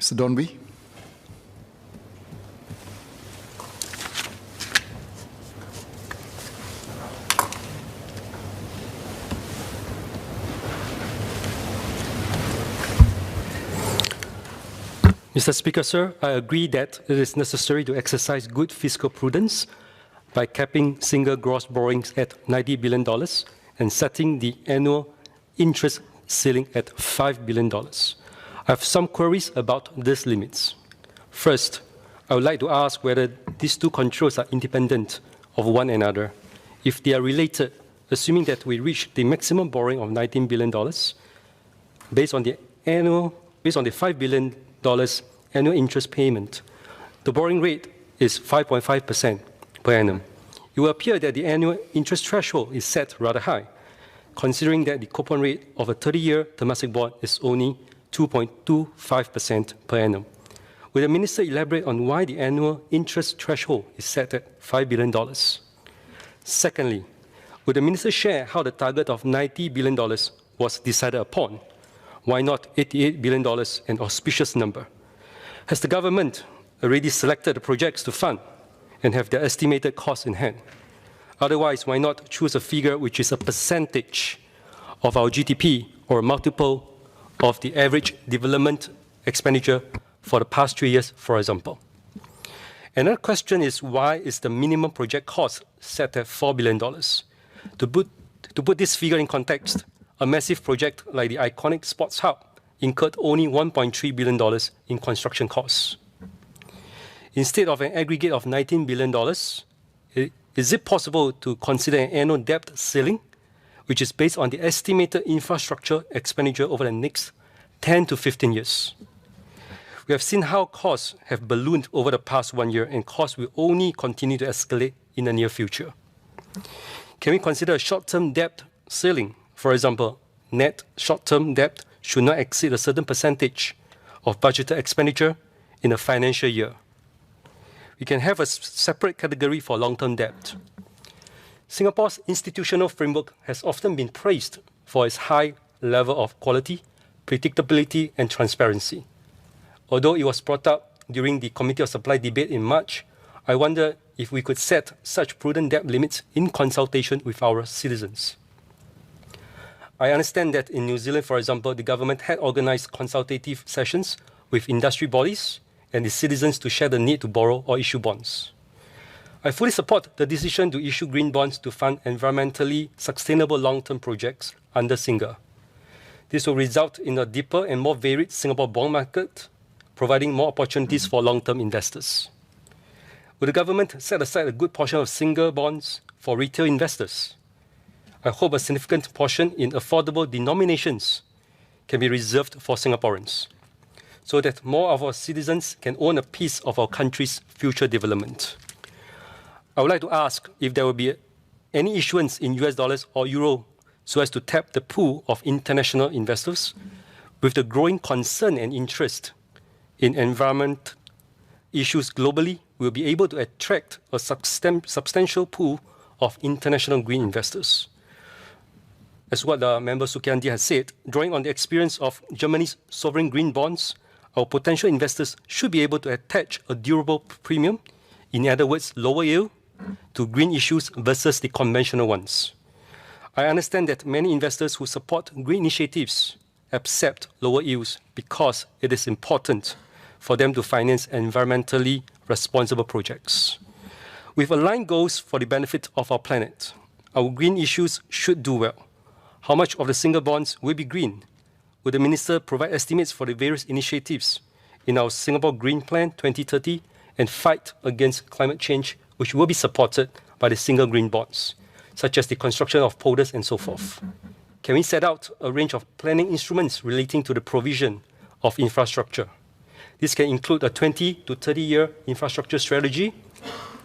Mr. Donby. Mr. Speaker, sir, I agree that it is necessary to exercise good fiscal prudence by capping single gross borrowings at $90 billion and setting the annual interest ceiling at $5 billion. I have some queries about these limits. First, I would like to ask whether these two controls are independent of one another. If they are related, assuming that we reach the maximum borrowing of $19 billion, based on the $5 billion annual interest payment, the borrowing rate is 5.5% per annum. It will appear that the annual interest threshold is set rather high, considering that the coupon rate of a 30-year domestic bond is only 2.25% per annum. Will the Minister elaborate on why the annual interest threshold is set at $5 billion? Secondly, would the Minister share how the target of $90 billion was decided upon? Why not $88 billion, an auspicious number? Has the government already selected the projects to fund and have their estimated costs in hand? Otherwise, why not choose a figure which is a percentage of our GDP or a multiple of the average development expenditure for the past 3 years, for example? Another question is, why is the minimum project cost set at $4 billion? To put this figure in context, a massive project like the iconic Sports Hub incurred only $1.3 billion in construction costs. Instead of an aggregate of $19 billion, is it possible to consider an annual debt ceiling, which is based on the estimated infrastructure expenditure over the next 10 to 15 years? We have seen how costs have ballooned over the past 1 year, and costs will only continue to escalate in the near future. Can we consider a short-term debt ceiling? For example, net short-term debt should not exceed a certain percentage of budgeted expenditure in a financial year. We can have a separate category for long-term debt. Singapore's institutional framework has often been praised for its high level of quality, predictability, and transparency. Although it was brought up during the Committee of Supply debate in March, I wonder if we could set such prudent debt limits in consultation with our citizens. I understand that in New Zealand, for example, the government had organized consultative sessions with industry bodies and the citizens to share the need to borrow or issue bonds. I fully support the decision to issue green bonds to fund environmentally sustainable long-term projects under SINGA. This will result in a deeper and more varied Singapore bond market, providing more opportunities for long-term investors. Will the government set aside a good portion of SINGA bonds for retail investors? I hope a significant portion in affordable denominations can be reserved for Singaporeans, so that more of our citizens can own a piece of our country's future development. I would like to ask if there will be any issuance in US dollars or euro so as to tap the pool of international investors. With the growing concern and interest in environment issues globally, we will be able to attract a substantial pool of international green investors. As what Member Sukyandi has said, drawing on the experience of Germany's sovereign green bonds, our potential investors should be able to attach a durable premium, in other words, lower yield, to green issues versus the conventional ones. I understand that many investors who support green initiatives accept lower yields because it is important for them to finance environmentally responsible projects. With aligned goals for the benefit of our planet, our green issues should do well. How much of the single bonds will be green? Will the Minister provide estimates for the various initiatives in our Singapore Green Plan 2030 and fight against climate change, which will be supported by the single green bonds, such as the construction of polders and so forth? Can we set out a range of planning instruments relating to the provision of infrastructure? This can include a 20 to 30-year infrastructure strategy,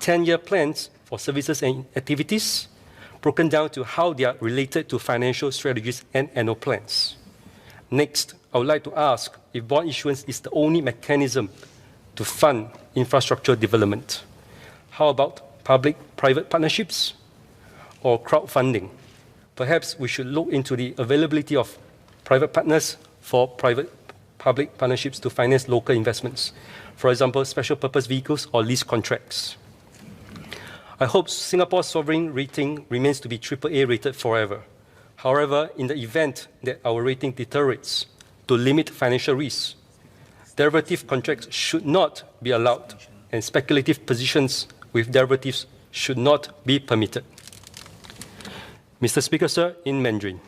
10-year plans for services and activities, broken down to how they are related to financial strategies and annual plans. Next, I would like to ask if bond issuance is the only mechanism to fund infrastructure development. How about public-private partnerships or crowdfunding? Perhaps we should look into the availability of private partners for private public partnerships to finance local investments, for example, special purpose vehicles or lease contracts. I hope Singapore's sovereign rating remains to be AAA rated forever. However, in the event that our rating deteriorates, to limit financial risks, derivative contracts should not be allowed, and speculative positions with derivatives should not be permitted. Mr. Speaker, sir, in Mandarin.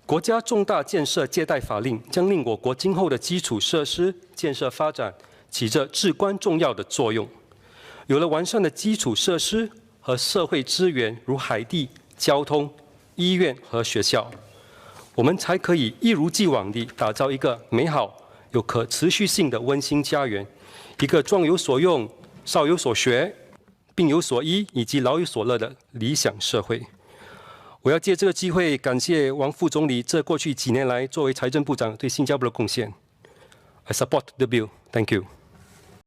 国家重大建设借贷法令将令我国今后的基础设施建设发展起着至关重要的作用。有了完善的基础设施和社会资源，如海地、交通、医院和学校，我们才可以一如既往地打造一个美好、有可持续性的温馨家园，一个壮有所用、少有所学、病有所医以及老有所乐的理想社会。我要借这个机会感谢王副总理这过去几年来作为财政部长对新加坡的贡献。I support the bill. Thank you.